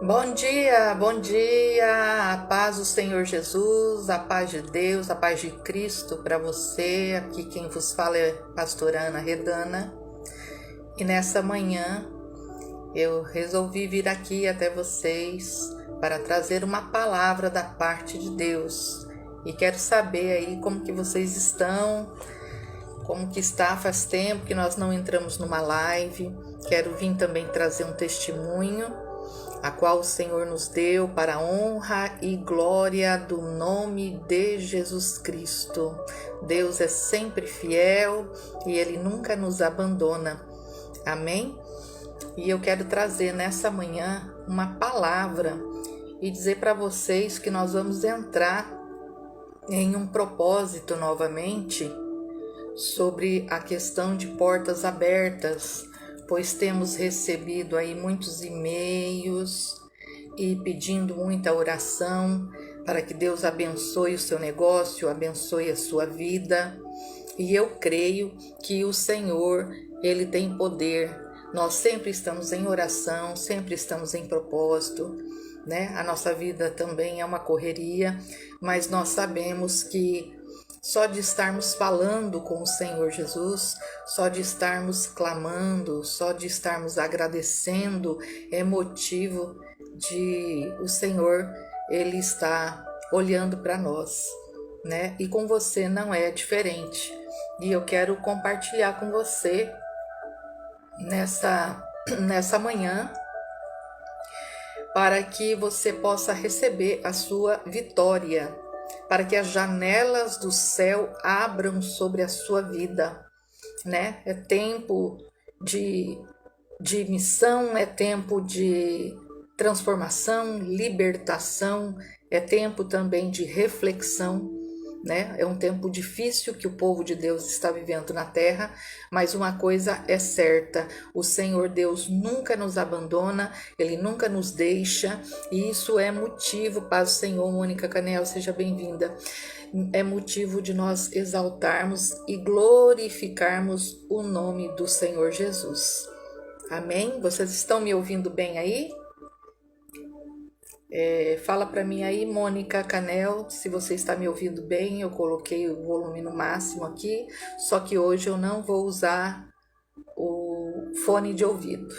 Bom dia, a paz do Senhor Jesus, a paz de Deus, a paz de Cristo para você. Aqui quem vos fala é a pastora Ana Redana. E nessa manhã eu resolvi vir aqui até vocês para trazer uma palavra da parte de Deus. E quero saber aí como que vocês estão, como que está, faz tempo que nós não entramos numa live. Quero vir também trazer um testemunho a qual o Senhor nos deu para a honra e glória do nome de Jesus Cristo. Deus é sempre fiel e Ele nunca nos abandona. Amém? E eu quero trazer nessa manhã uma palavra e dizer para vocês que nós vamos entrar em um propósito novamente sobre a questão de portas abertas, pois temos recebido aí muitos e-mails e pedindo muita oração para que Deus abençoe o seu negócio, abençoe a sua vida. E eu creio que o Senhor, Ele tem poder. Nós sempre estamos em oração, sempre estamos em propósito, né? A nossa vida também é uma correria, mas nós sabemos que só de estarmos falando com o Senhor Jesus, só de estarmos clamando, só de estarmos agradecendo, é motivo de o Senhor, Ele está olhando para nós, né? E com você não é diferente. E eu quero compartilhar com você nessa manhã, para que você possa receber a sua vitória, para que as janelas do céu abram sobre a sua vida, né? É tempo de missão, é tempo de transformação, libertação, é tempo também de reflexão, né? É um tempo difícil que o povo de Deus está vivendo na terra, mas uma coisa é certa: o Senhor Deus nunca nos abandona, Ele nunca nos deixa, e isso é motivo, paz do Senhor. Mônica Canel, seja bem-vinda. É motivo de nós exaltarmos e glorificarmos o nome do Senhor Jesus. Amém? Vocês estão me ouvindo bem aí? Fala para mim aí, Mônica Canel, se você está me ouvindo bem. Eu coloquei o volume no máximo aqui, só que hoje eu não vou usar o fone de ouvido.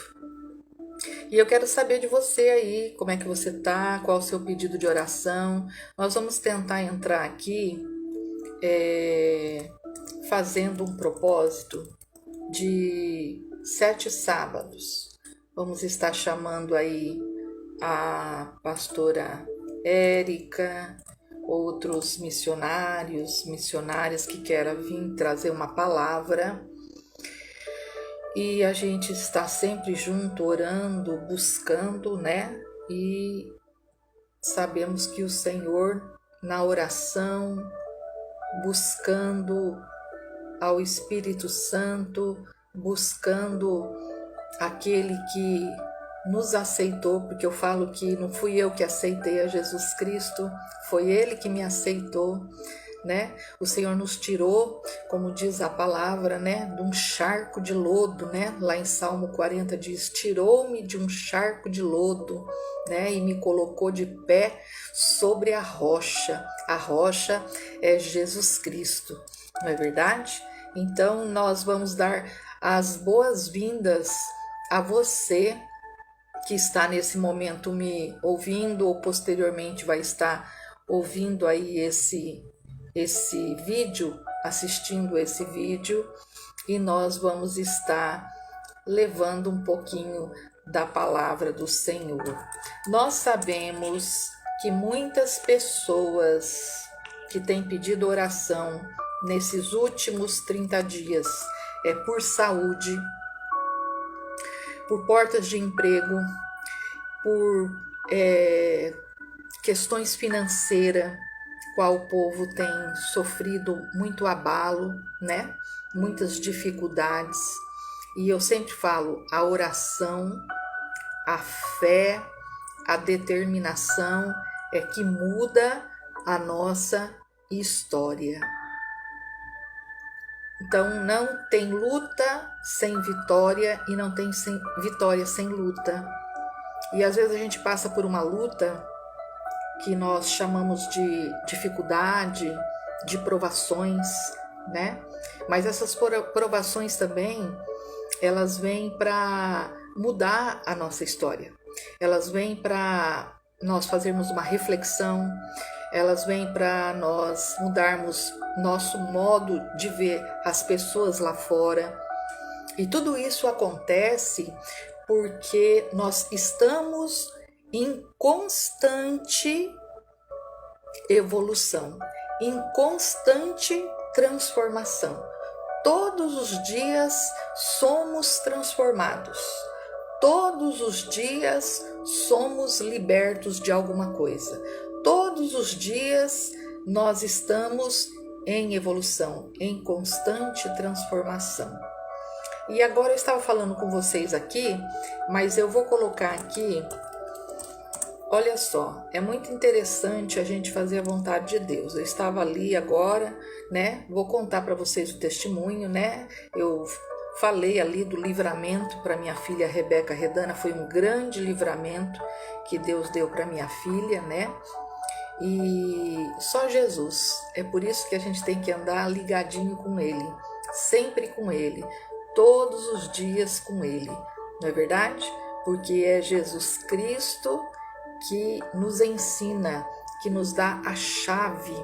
E eu quero saber de você aí, como é que você tá, qual o seu pedido de oração. Nós vamos tentar entrar aqui fazendo um propósito de 7 sábados. Vamos estar chamando aí a pastora Érica, outros missionárias que queiram vir trazer uma palavra. E a gente está sempre junto, orando, buscando, né? E sabemos que o Senhor, na oração, buscando ao Espírito Santo, buscando aquele que nos aceitou, porque eu falo que não fui eu que aceitei a Jesus Cristo, foi Ele que me aceitou, né? O Senhor nos tirou, como diz a palavra, né, de um charco de lodo, né? Lá em Salmo 40 diz: tirou-me de um charco de lodo, né? E me colocou de pé sobre a rocha. A rocha é Jesus Cristo, não é verdade? Então nós vamos dar as boas-vindas a você que está nesse momento me ouvindo, ou posteriormente vai estar ouvindo aí esse vídeo, assistindo esse vídeo, e nós vamos estar levando um pouquinho da palavra do Senhor. Nós sabemos que muitas pessoas que têm pedido oração nesses últimos 30 dias é por saúde, por portas de emprego, por questões financeiras, qual o povo tem sofrido muito abalo, né? Muitas dificuldades. E eu sempre falo, a oração, a fé, a determinação é que muda a nossa história. Então não tem luta sem vitória e não tem vitória sem luta. E às vezes a gente passa por uma luta que nós chamamos de dificuldade, de provações, né? Mas essas provações também, elas vêm para mudar a nossa história. Elas vêm para nós fazermos uma reflexão, elas vêm para nós mudarmos nosso modo de ver as pessoas lá fora. E tudo isso acontece porque nós estamos em constante evolução, em constante transformação. Todos os dias somos transformados. Todos os dias somos libertos de alguma coisa. Todos os dias nós estamos em evolução, em constante transformação. E agora eu estava falando com vocês aqui, mas eu vou colocar aqui, olha só, é muito interessante a gente fazer a vontade de Deus. Eu estava ali agora, né? Vou contar para vocês o testemunho, né? Eu falei ali do livramento para minha filha Rebeca Redana, foi um grande livramento que Deus deu para minha filha, né? E só Jesus, é por isso que a gente tem que andar ligadinho com Ele, sempre com Ele, todos os dias com Ele, não é verdade? Porque é Jesus Cristo que nos ensina, que nos dá a chave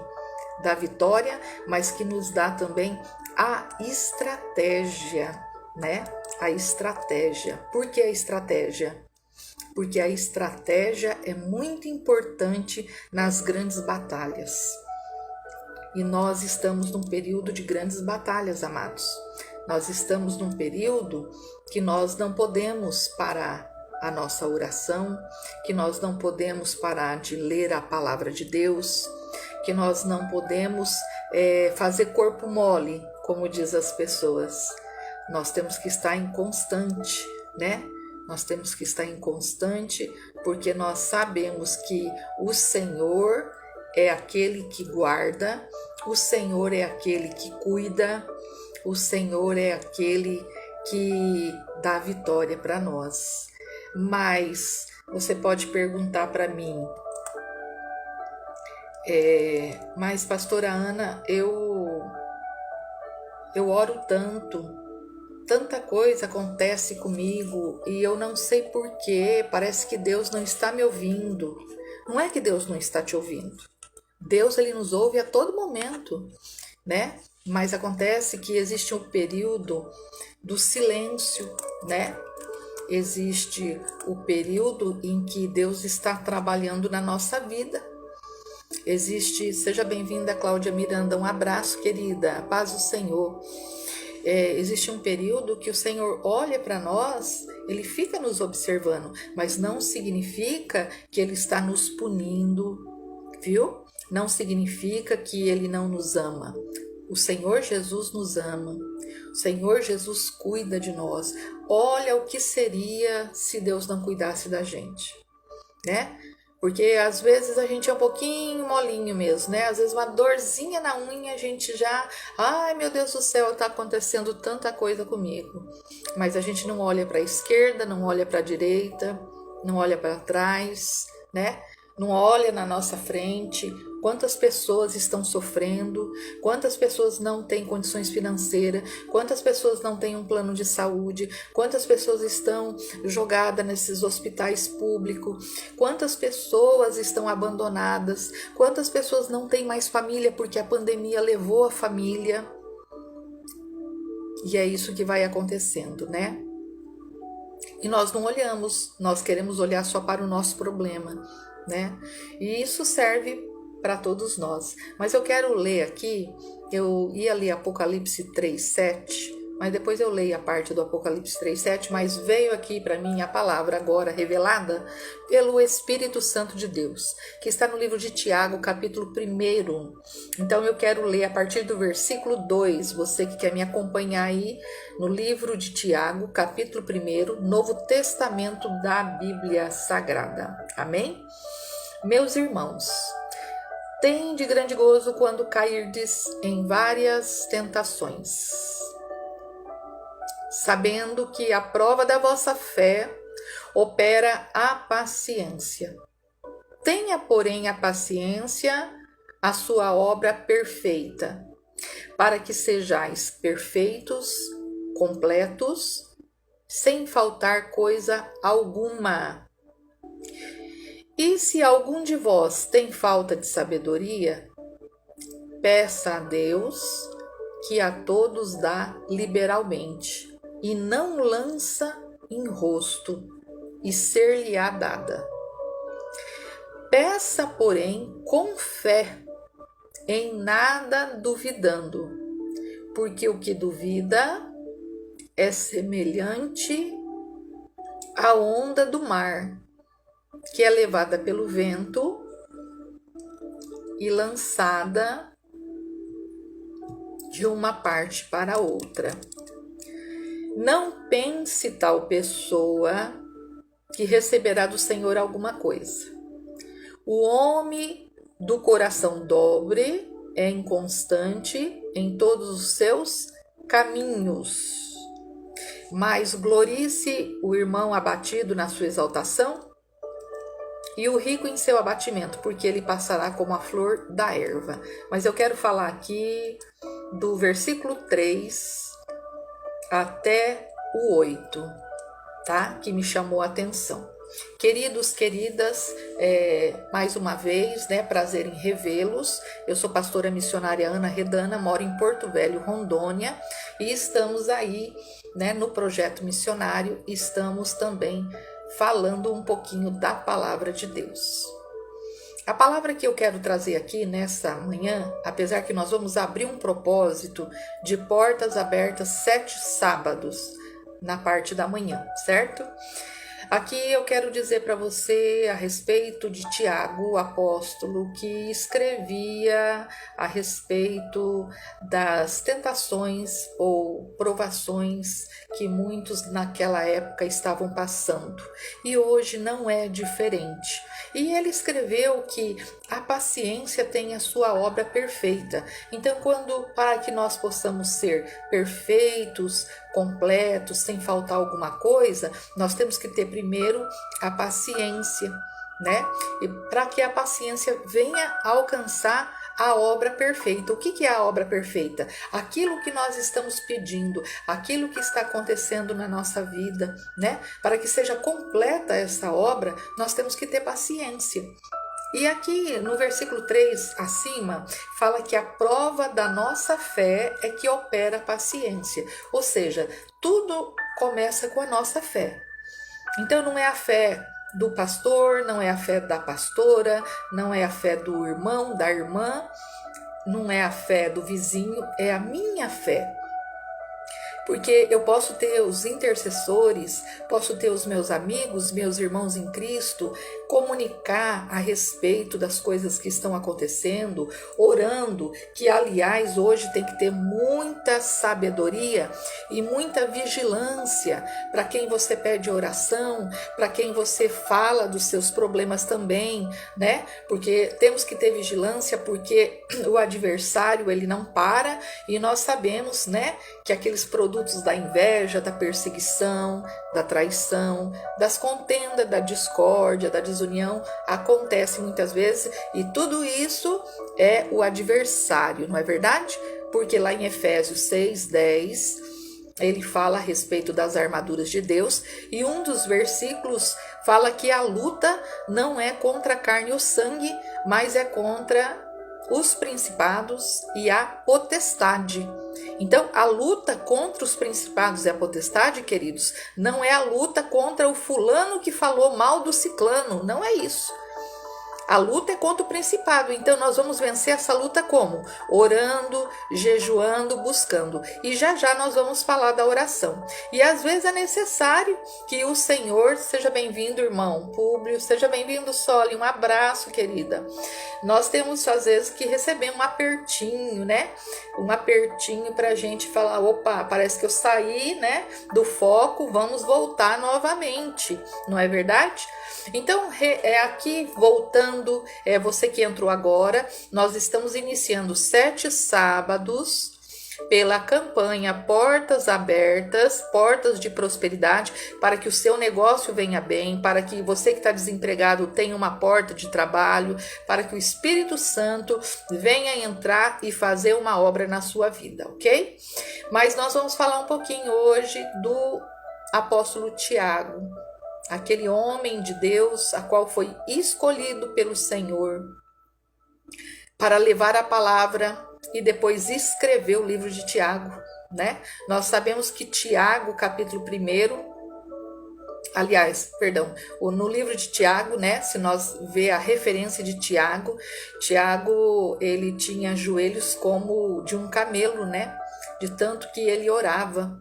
da vitória, mas que nos dá também a estratégia, né? A estratégia. Por que a estratégia? Porque a estratégia é muito importante nas grandes batalhas. E nós estamos num período de grandes batalhas, amados. Nós estamos num período que nós não podemos parar a nossa oração, que nós não podemos parar de ler a palavra de Deus, que nós não podemos fazer corpo mole, como diz as pessoas. Nós temos que estar em constante, né? Nós temos que estar em constante, porque nós sabemos que o Senhor é aquele que guarda, o Senhor é aquele que cuida, o Senhor é aquele que dá vitória para nós. Mas você pode perguntar para mim, mas pastora Ana, eu oro tanto, tanta coisa acontece comigo e eu não sei porquê, parece que Deus não está me ouvindo. Não é que Deus não está te ouvindo. Deus, ele nos ouve a todo momento, né? Mas acontece que existe um período do silêncio, né? Existe o período em que Deus está trabalhando na nossa vida. Seja bem-vinda, Cláudia Miranda, um abraço, querida, a paz do Senhor. Existe um período que o Senhor olha para nós, Ele fica nos observando, mas não significa que Ele está nos punindo, viu? Não significa que Ele não nos ama. O Senhor Jesus nos ama, o Senhor Jesus cuida de nós. Olha o que seria se Deus não cuidasse da gente, né? Porque às vezes a gente é um pouquinho molinho mesmo, né? Às vezes uma dorzinha na unha a gente já... Ai, meu Deus do céu, tá acontecendo tanta coisa comigo. Mas a gente não olha para a esquerda, não olha para a direita, não olha para trás, né? Não olha na nossa frente, quantas pessoas estão sofrendo, quantas pessoas não têm condições financeiras, quantas pessoas não têm um plano de saúde, quantas pessoas estão jogadas nesses hospitais públicos, quantas pessoas estão abandonadas, quantas pessoas não têm mais família porque a pandemia levou a família. E é isso que vai acontecendo, né? E nós não olhamos, nós queremos olhar só para o nosso problema, né? E isso serve para todos nós. Mas eu quero ler aqui, eu ia ler Apocalipse 3:7, mas depois eu leio a parte do Apocalipse 3:7, mas veio aqui para mim a palavra agora revelada pelo Espírito Santo de Deus, que está no livro de Tiago, capítulo 1. Então eu quero ler a partir do versículo 2, você que quer me acompanhar aí no livro de Tiago, capítulo 1, Novo Testamento da Bíblia Sagrada. Amém? Meus irmãos, tende grande gozo quando cairdes em várias tentações, sabendo que a prova da vossa fé, opera a paciência. Tenha, porém, a paciência, a sua obra perfeita, para que sejais perfeitos, completos, sem faltar coisa alguma. E se algum de vós tem falta de sabedoria, peça a Deus, que a todos dá liberalmente, e não lança em rosto, e ser-lhe-á dada. Peça, porém, com fé, em nada duvidando, porque o que duvida é semelhante à onda do mar, que é levada pelo vento e lançada de uma parte para outra. Não pense tal pessoa que receberá do Senhor alguma coisa. O homem do coração dobre é inconstante em todos os seus caminhos. Mas glorie-se o irmão abatido na sua exaltação e o rico em seu abatimento, porque ele passará como a flor da erva. Mas eu quero falar aqui do versículo 3 até o 8, tá? Que me chamou a atenção. Queridos, queridas, mais uma vez, né, prazer em revê-los. Eu sou pastora missionária Ana Redana, moro em Porto Velho, Rondônia, e estamos aí, né, no projeto missionário, estamos também falando um pouquinho da palavra de Deus. A palavra que eu quero trazer aqui nessa manhã, apesar que nós vamos abrir um propósito de portas abertas 7 sábados na parte da manhã, certo? Aqui eu quero dizer para você a respeito de Tiago, o apóstolo, que escrevia a respeito das tentações ou provações que muitos naquela época estavam passando. E hoje não é diferente. E ele escreveu que a paciência tem a sua obra perfeita. Então, para que nós possamos ser perfeitos, completos, sem faltar alguma coisa, nós temos que ter primeiro a paciência, né? E para que a paciência venha alcançar a obra perfeita. O que é a obra perfeita? Aquilo que nós estamos pedindo, aquilo que está acontecendo na nossa vida, né? Para que seja completa essa obra, nós temos que ter paciência. E aqui no versículo 3 acima, fala que a prova da nossa fé é que opera a paciência. Ou seja, tudo começa com a nossa fé. Então não é a fé do pastor, não é a fé da pastora, não é a fé do irmão, da irmã, não é a fé do vizinho, é a minha fé. Porque eu posso ter os intercessores, posso ter os meus amigos, meus irmãos em Cristo, comunicar a respeito das coisas que estão acontecendo, orando, que aliás hoje tem que ter muita sabedoria e muita vigilância para quem você pede oração, para quem você fala dos seus problemas também, né? Porque temos que ter vigilância, porque o adversário ele não para e nós sabemos, né, que aqueles produtos da inveja, da perseguição, da traição, das contendas, da discórdia, da desunião, acontece muitas vezes e tudo isso é o adversário, não é verdade? Porque lá em Efésios 6:10, ele fala a respeito das armaduras de Deus e um dos versículos fala que a luta não é contra a carne e o sangue, mas é contra os principados e a potestade. Então, a luta contra os principados e a potestade, queridos, não é a luta contra o fulano que falou mal do ciclano, não é isso. A luta é contra o principado, então nós vamos vencer essa luta como? Orando, jejuando, buscando. E já já nós vamos falar da oração. E às vezes é necessário que o Senhor, seja bem-vindo, irmão Públio, seja bem-vindo, Soli, um abraço, querida. Nós temos às vezes que receber um apertinho, né? Um apertinho pra gente falar, opa, parece que eu saí, né, do foco, vamos voltar novamente, não é verdade? Então, aqui voltando, você que entrou agora, nós estamos iniciando 7 sábados pela campanha Portas Abertas, Portas de Prosperidade, para que o seu negócio venha bem, para que você que está desempregado tenha uma porta de trabalho, para que o Espírito Santo venha entrar e fazer uma obra na sua vida, ok? Mas nós vamos falar um pouquinho hoje do apóstolo Tiago, aquele homem de Deus, a qual foi escolhido pelo Senhor para levar a palavra e depois escrever o livro de Tiago, né? Nós sabemos que Tiago, capítulo 1, no livro de Tiago, né? Se nós ver a referência de Tiago, Tiago, ele tinha joelhos como de um camelo, né? De tanto que ele orava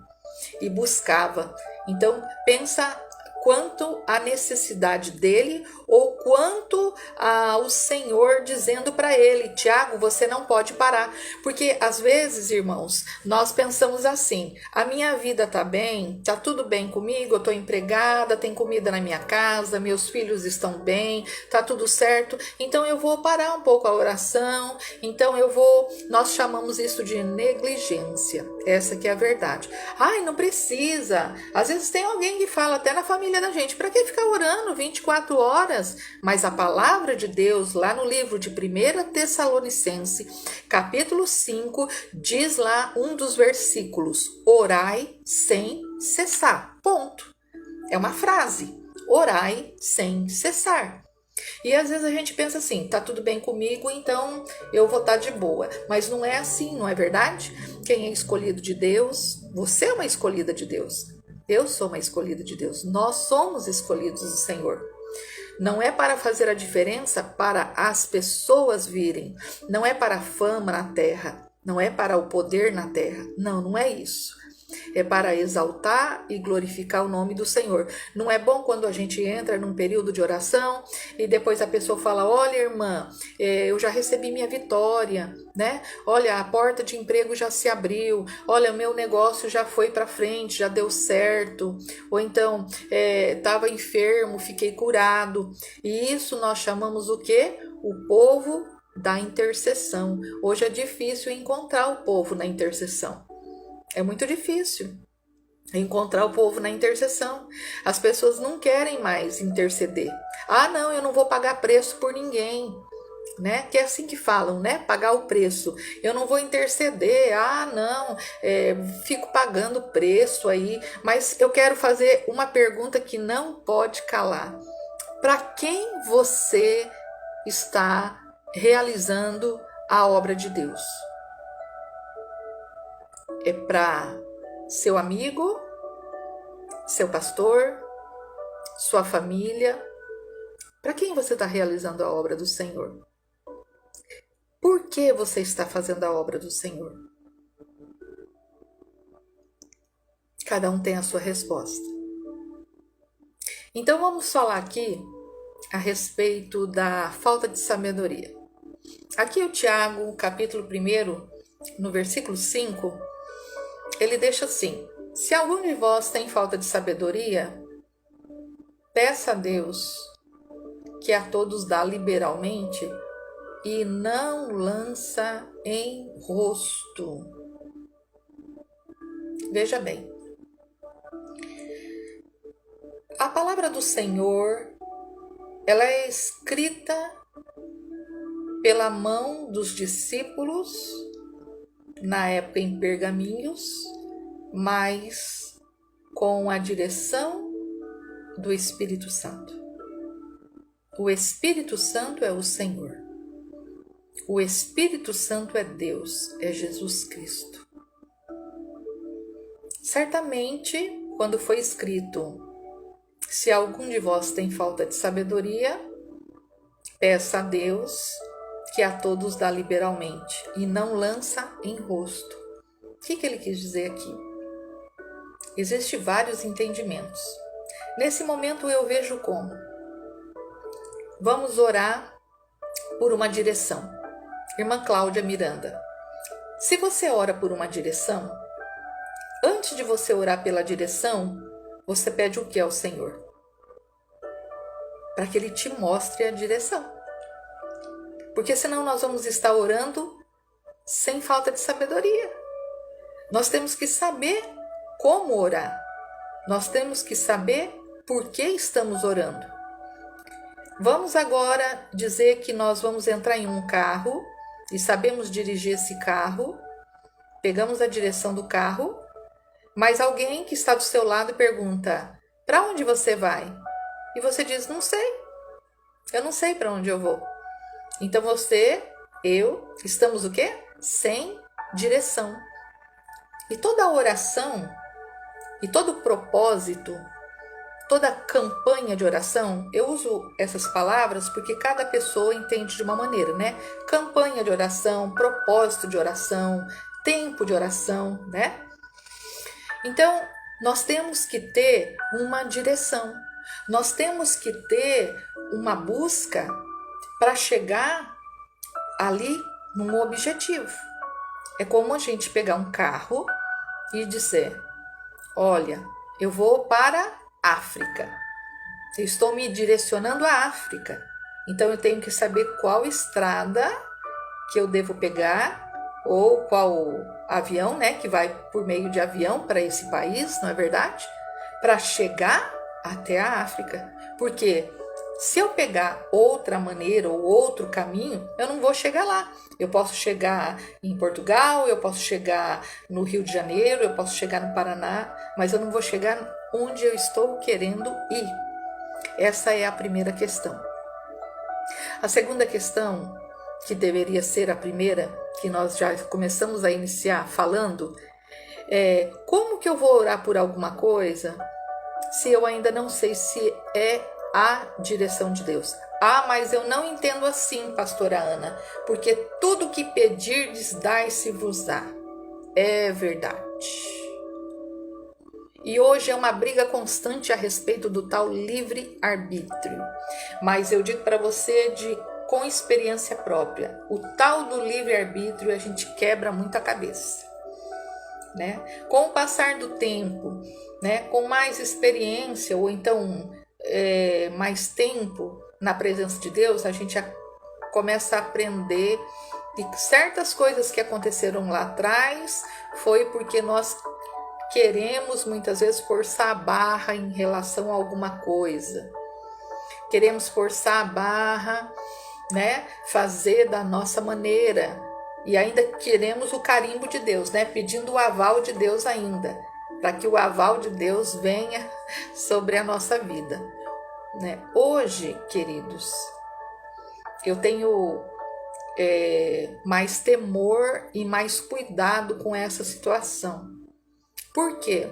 e buscava. Então, pensa quanto a necessidade dele ou quanto o Senhor dizendo para ele: Tiago, você não pode parar. Porque às vezes, irmãos, nós pensamos assim: a minha vida tá bem, tá tudo bem comigo, eu tô empregada, tem comida na minha casa, meus filhos estão bem, tá tudo certo, então eu vou parar um pouco a oração, nós chamamos isso de negligência. Essa que é a verdade. Ai, não precisa. Às vezes tem alguém que fala até na família da gente: para que ficar orando 24 horas? Mas a palavra de Deus, lá no livro de 1 Tessalonicense, capítulo 5, diz lá um dos versículos: orai sem cessar. Ponto. É uma frase. Orai sem cessar. E às vezes a gente pensa assim: tá tudo bem comigo, então eu vou estar de boa. Mas não é assim, não é verdade? Quem é escolhido de Deus, você é uma escolhida de Deus. Eu sou uma escolhida de Deus. Nós somos escolhidos do Senhor. Não é para fazer a diferença para as pessoas virem. Não é para a fama na terra. Não é para o poder na terra. Não, não é isso. É para exaltar e glorificar o nome do Senhor. Não é bom quando a gente entra num período de oração e depois a pessoa fala: olha, irmã, eu já recebi minha vitória, né? Olha, a porta de emprego já se abriu. Olha, meu negócio já foi para frente, já deu certo. Ou então, estava enfermo, fiquei curado. E isso nós chamamos o quê? O povo da intercessão. Hoje é difícil encontrar o povo na intercessão. É muito difícil encontrar o povo na intercessão. As pessoas não querem mais interceder. Ah, não, eu não vou pagar preço por ninguém, né? Que é assim que falam, né? Pagar o preço. Eu não vou interceder. Ah, não, fico pagando preço aí. Mas eu quero fazer uma pergunta que não pode calar. Para quem você está realizando a obra de Deus? É para seu amigo, seu pastor, sua família? Para quem você está realizando a obra do Senhor? Por que você está fazendo a obra do Senhor? Cada um tem a sua resposta. Então vamos falar aqui a respeito da falta de sabedoria. Aqui o Tiago, capítulo 1, no versículo 5, ele deixa assim: se algum de vós tem falta de sabedoria, peça a Deus, que a todos dá liberalmente, e não lança em rosto. Veja bem, a palavra do Senhor, ela é escrita pela mão dos discípulos, na época em pergaminhos, mas com a direção do Espírito Santo. O Espírito Santo é o Senhor. O Espírito Santo é Deus, é Jesus Cristo. Certamente, quando foi escrito: se algum de vós tem falta de sabedoria, peça a Deus, que a todos dá liberalmente, e não lança em rosto. O que ele quis dizer aqui? Existem vários entendimentos. Nesse momento eu vejo como: vamos orar por uma direção. Irmã Cláudia Miranda, se você ora por uma direção, antes de você orar pela direção, você pede o que ao Senhor? Para que Ele te mostre a direção. Porque senão nós vamos estar orando sem falta de sabedoria. Nós temos que saber como orar. Nós temos que saber por que estamos orando. Vamos agora dizer que nós vamos entrar em um carro e sabemos dirigir esse carro, pegamos a direção do carro, mas alguém que está do seu lado pergunta: para onde você vai? E você diz: não sei, eu não sei para onde eu vou. Então eu, estamos o quê? Sem direção. E toda oração, e todo propósito, toda campanha de oração, eu uso essas palavras porque cada pessoa entende de uma maneira, né? Campanha de oração, propósito de oração, tempo de oração, né? Então, nós temos que ter uma direção, nós temos que ter uma busca para chegar ali num objetivo. É como a gente pegar um carro e dizer: olha, eu vou para a África, eu estou me direcionando à África, então eu tenho que saber qual estrada que eu devo pegar, ou qual avião, né, que vai por meio de avião para esse país, não é verdade? Para chegar até a África. Porque se eu pegar outra maneira ou outro caminho, eu não vou chegar lá. Eu posso chegar em Portugal, eu posso chegar no Rio de Janeiro, eu posso chegar no Paraná, mas eu não vou chegar onde eu estou querendo ir. Essa é a primeira questão. A segunda questão, que deveria ser a primeira, que nós já começamos a iniciar falando, é: como que eu vou orar por alguma coisa se eu ainda não sei se é a direção de Deus? Ah, mas eu não entendo assim, pastora Ana, porque tudo que pedirdes dai-se-vos-á. É verdade. E hoje é uma briga constante a respeito do tal livre-arbítrio. Mas eu digo para você com experiência própria, o tal do livre-arbítrio a gente quebra muito a cabeça, né? Com o passar do tempo, né? Com mais experiência ou então mais tempo na presença de Deus, a gente começa a aprender que certas coisas que aconteceram lá atrás foi porque nós queremos muitas vezes forçar a barra em relação a alguma coisa. Queremos forçar a barra, né? Fazer da nossa maneira. E ainda queremos o carimbo de Deus, né? Pedindo o aval de Deus ainda, para que o aval de Deus venha sobre a nossa vida, né? Hoje, queridos, eu tenho mais temor e mais cuidado com essa situação. Por quê?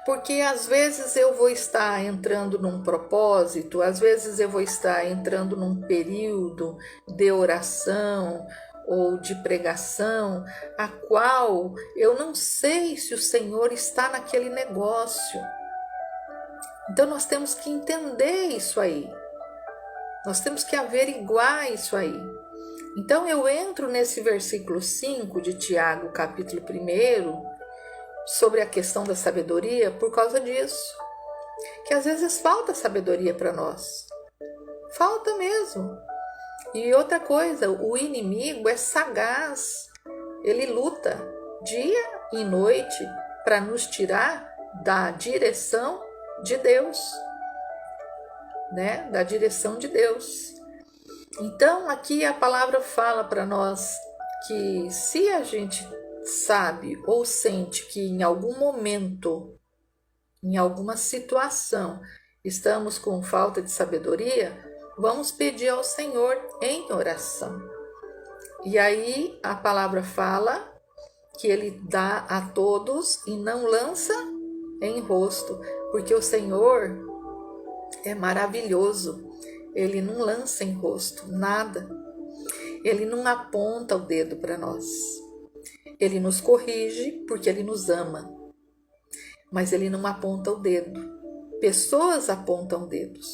Porque às vezes eu vou estar entrando num propósito, às vezes eu vou estar entrando num período de oração ou de pregação, a qual eu não sei se o Senhor está naquele negócio. Então nós temos que entender isso aí. Nós temos que averiguar isso aí. Então eu entro nesse versículo 5 de Tiago, capítulo 1, sobre a questão da sabedoria por causa disso. Que às vezes falta sabedoria para nós. Falta mesmo. E outra coisa, o inimigo é sagaz. Ele luta dia e noite para nos tirar da direção de Deus, né? Da direção de Deus. Então, aqui a palavra fala para nós que se a gente sabe ou sente que em algum momento, em alguma situação, estamos com falta de sabedoria, vamos pedir ao Senhor em oração. E aí a palavra fala que Ele dá a todos e não lança em rosto, porque o Senhor é maravilhoso. Ele não lança em rosto nada. Ele não aponta o dedo para nós. Ele nos corrige porque Ele nos ama. Mas Ele não aponta o dedo. Pessoas apontam dedos,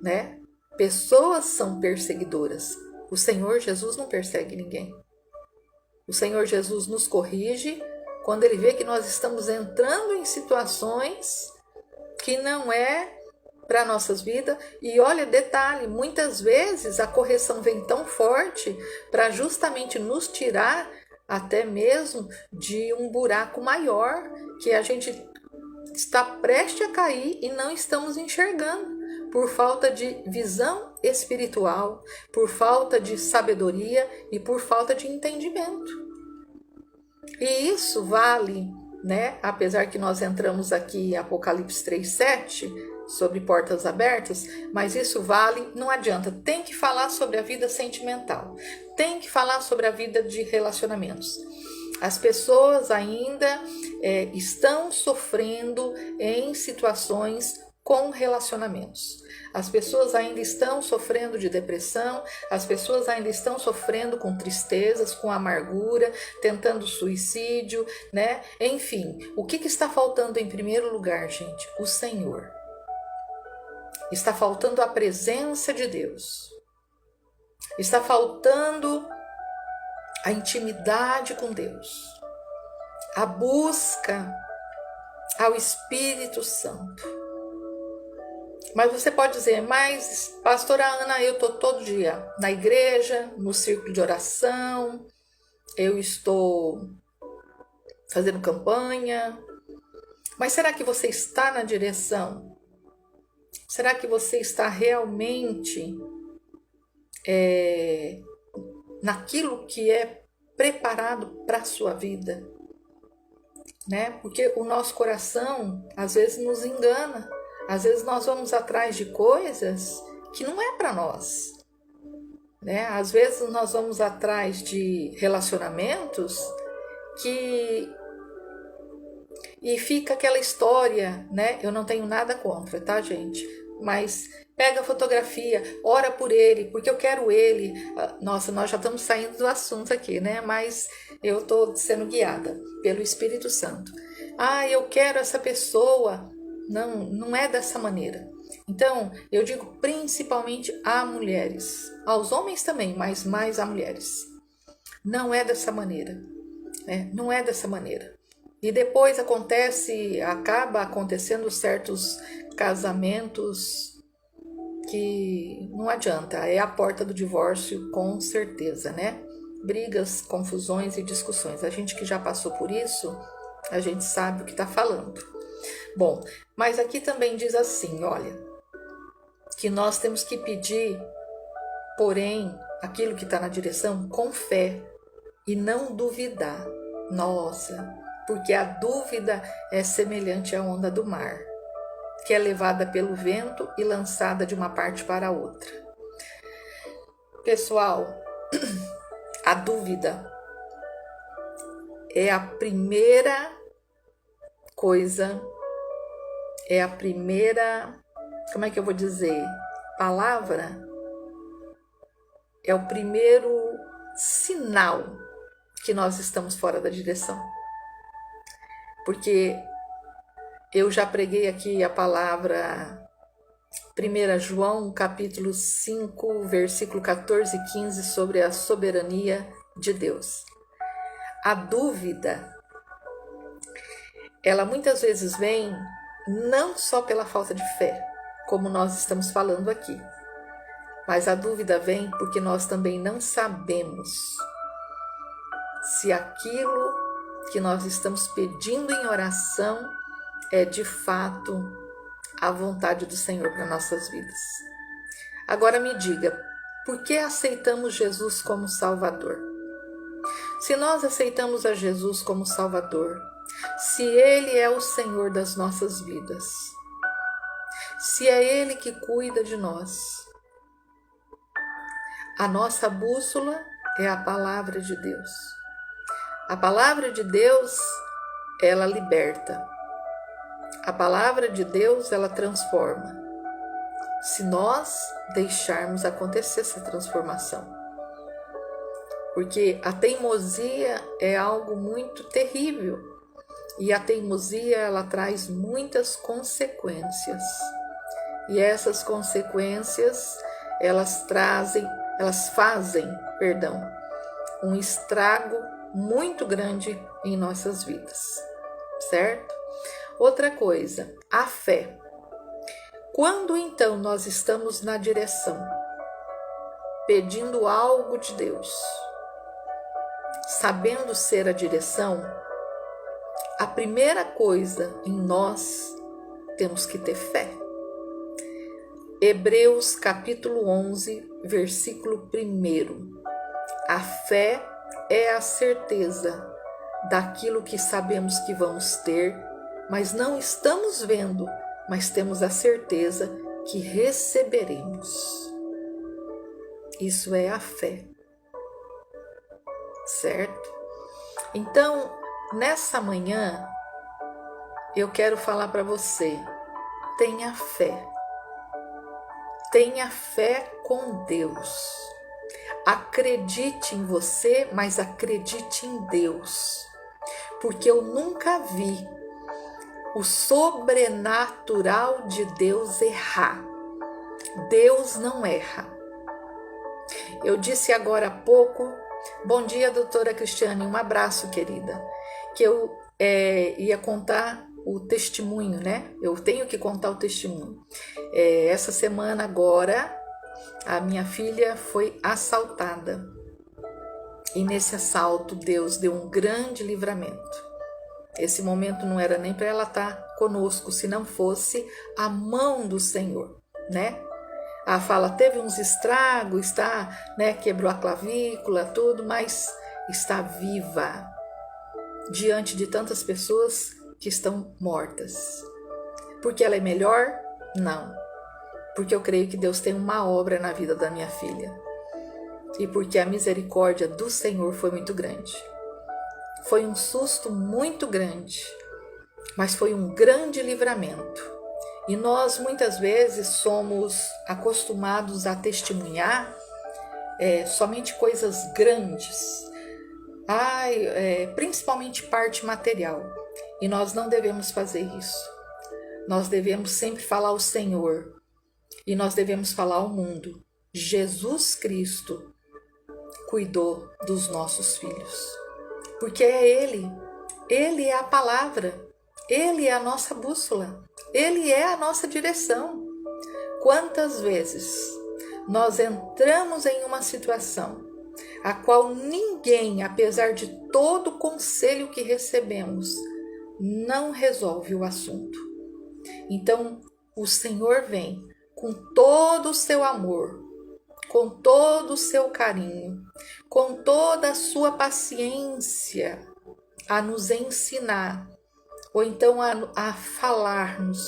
né? Pessoas são perseguidoras. O Senhor Jesus não persegue ninguém. O Senhor Jesus nos corrige quando Ele vê que nós estamos entrando em situações que não é para nossas vidas. E olha, detalhe, muitas vezes a correção vem tão forte para justamente nos tirar até mesmo de um buraco maior que a gente está prestes a cair e não estamos enxergando por falta de visão espiritual, por falta de sabedoria e por falta de entendimento. E isso vale, né? Apesar que nós entramos aqui em Apocalipse 3:7 sobre portas abertas, mas isso vale, não adianta, tem que falar sobre a vida sentimental, tem que falar sobre a vida de relacionamentos. As pessoas ainda estão sofrendo em situações com relacionamentos. As pessoas ainda estão sofrendo de depressão, as pessoas ainda estão sofrendo com tristezas, com amargura, tentando suicídio, né? Enfim, o que está faltando em primeiro lugar, gente? O Senhor. Está faltando a presença de Deus. Está faltando a intimidade com Deus. A busca ao Espírito Santo. Mas você pode dizer, mas pastora Ana, eu estou todo dia na igreja, no círculo de oração, eu estou fazendo campanha, mas será que você está na direção? Será que você está realmente naquilo que é preparado para a sua vida? Né? Porque o nosso coração às vezes nos engana. Às vezes nós vamos atrás de coisas que não é para nós, né? Às vezes nós vamos atrás de relacionamentos e fica aquela história, né? Eu não tenho nada contra, tá, gente? Mas pega a fotografia, ora por ele, porque eu quero ele. Nossa, nós já estamos saindo do assunto aqui, né? Mas eu estou sendo guiada pelo Espírito Santo. Eu quero essa pessoa. Não é dessa maneira. Então, eu digo principalmente a mulheres, aos homens também, mas mais a mulheres. Não é dessa maneira, né? Não é dessa maneira. E depois acaba acontecendo certos casamentos que não adianta, é a porta do divórcio com certeza, né? Brigas, confusões e discussões. A gente que já passou por isso, a gente sabe o que está falando. Bom, mas aqui também diz assim, olha, que nós temos que pedir, porém, aquilo que está na direção com fé e não duvidar. Nossa, porque a dúvida é semelhante à onda do mar, que é levada pelo vento e lançada de uma parte para a outra. Pessoal, a dúvida é a primeira coisa, é a primeira, como é que eu vou dizer, palavra, é o primeiro sinal que nós estamos fora da direção. Porque eu já preguei aqui a palavra 1 João, capítulo 5, versículo 14 e 15, sobre a soberania de Deus. A dúvida, ela muitas vezes vem não só pela falta de fé, como nós estamos falando aqui, mas a dúvida vem porque nós também não sabemos se aquilo que nós estamos pedindo em oração é de fato a vontade do Senhor para nossas vidas. Agora me diga, por que aceitamos Jesus como Salvador? Se nós aceitamos a Jesus como Salvador, se Ele é o Senhor das nossas vidas, se é Ele que cuida de nós, a nossa bússola é a palavra de Deus. A palavra de Deus, ela liberta. A palavra de Deus, ela transforma. Se nós deixarmos acontecer essa transformação. Porque a teimosia é algo muito terrível. E a teimosia, ela traz muitas consequências. E essas consequências, elas fazem um estrago muito grande em nossas vidas, certo? Outra coisa, a fé. Quando então nós estamos na direção, pedindo algo de Deus, sabendo ser a direção, a primeira coisa em nós temos que ter fé. Hebreus capítulo 11, versículo 1. A fé é a certeza daquilo que sabemos que vamos ter, mas não estamos vendo, mas temos a certeza que receberemos. Isso é a fé, certo? Então, nessa manhã, eu quero falar para você, tenha fé. Tenha fé com Deus. Acredite em você, mas acredite em Deus. Porque eu nunca vi o sobrenatural de Deus errar. Deus não erra. Eu disse agora há pouco, bom dia, doutora Cristiane, um abraço, querida, que eu ia contar o testemunho, né? Eu tenho que contar o testemunho. Essa semana agora, a minha filha foi assaltada. E nesse assalto, Deus deu um grande livramento. Esse momento não era nem para ela estar conosco, se não fosse a mão do Senhor, né? A fala teve uns estragos, quebrou a clavícula, tudo, mas está viva diante de tantas pessoas que estão mortas. Porque ela é melhor? Não. Porque eu creio que Deus tem uma obra na vida da minha filha. E porque a misericórdia do Senhor foi muito grande. Foi um susto muito grande, mas foi um grande livramento. E nós muitas vezes somos acostumados a testemunhar somente coisas grandes, principalmente parte material. E nós não devemos fazer isso. Nós devemos sempre falar ao Senhor. E nós devemos falar ao mundo. Jesus Cristo cuidou dos nossos filhos. Porque é Ele. Ele é a palavra. Ele é a nossa bússola. Ele é a nossa direção. Quantas vezes nós entramos em uma situação a qual ninguém, apesar de todo o conselho que recebemos, não resolve o assunto. Então, o Senhor vem com todo o seu amor, com todo o seu carinho, com toda a sua paciência a nos ensinar, ou então a falar-nos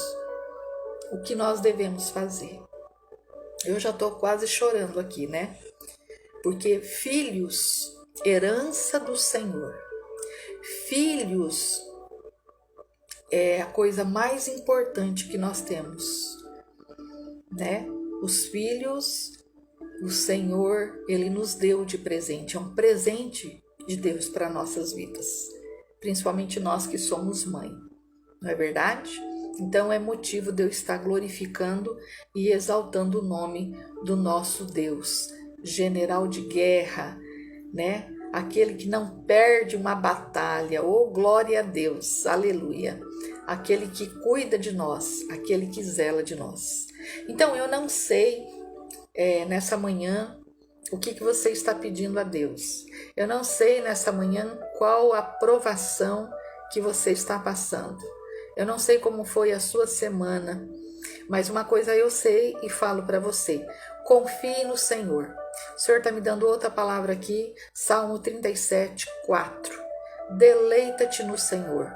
o que nós devemos fazer. Eu já estou quase chorando aqui, né? Porque filhos, herança do Senhor. Filhos é a coisa mais importante que nós temos, né? Os filhos, o Senhor, Ele nos deu de presente. É um presente de Deus para nossas vidas. Principalmente nós que somos mãe. Não é verdade? Então é motivo de eu estar glorificando e exaltando o nome do nosso Deus. General de guerra, né? Aquele que não perde uma batalha, oh glória a Deus, aleluia, aquele que cuida de nós, aquele que zela de nós. Então eu não sei nessa manhã o que você está pedindo a Deus, eu não sei nessa manhã qual a provação que você está passando, eu não sei como foi a sua semana, mas uma coisa eu sei e falo para você, confie no Senhor. O Senhor está me dando outra palavra aqui, Salmo 37, 4. Deleita-te no Senhor.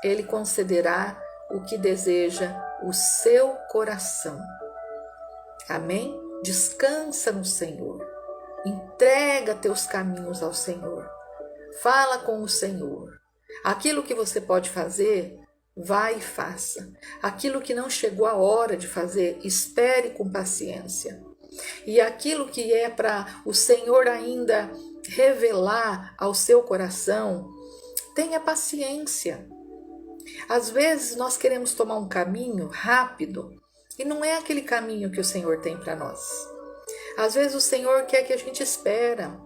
Ele concederá o que deseja o seu coração. Amém? Descansa no Senhor. Entrega teus caminhos ao Senhor. Fala com o Senhor. Aquilo que você pode fazer, vai e faça. Aquilo que não chegou a hora de fazer, espere com paciência. E aquilo que é para o Senhor ainda revelar ao seu coração, tenha paciência. Às vezes nós queremos tomar um caminho rápido e não é aquele caminho que o Senhor tem para nós. Às vezes o Senhor quer que a gente espera.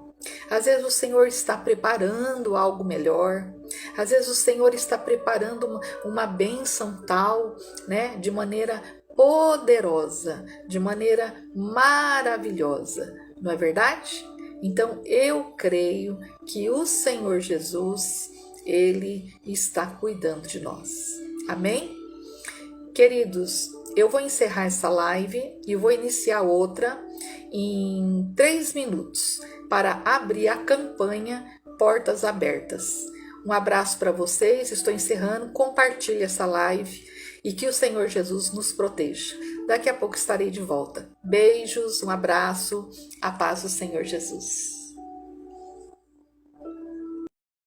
Às vezes o Senhor está preparando algo melhor. Às vezes o Senhor está preparando uma bênção tal, né, de maneira poderosa, de maneira maravilhosa, não é verdade? Então eu creio que o Senhor Jesus, Ele está cuidando de nós. Amém? Queridos, eu vou encerrar essa live e vou iniciar outra em 3 minutos para abrir a campanha Portas Abertas. Um abraço para vocês, estou encerrando, compartilhe essa live e que o Senhor Jesus nos proteja. Daqui a pouco estarei de volta. Beijos, um abraço, a paz do Senhor Jesus.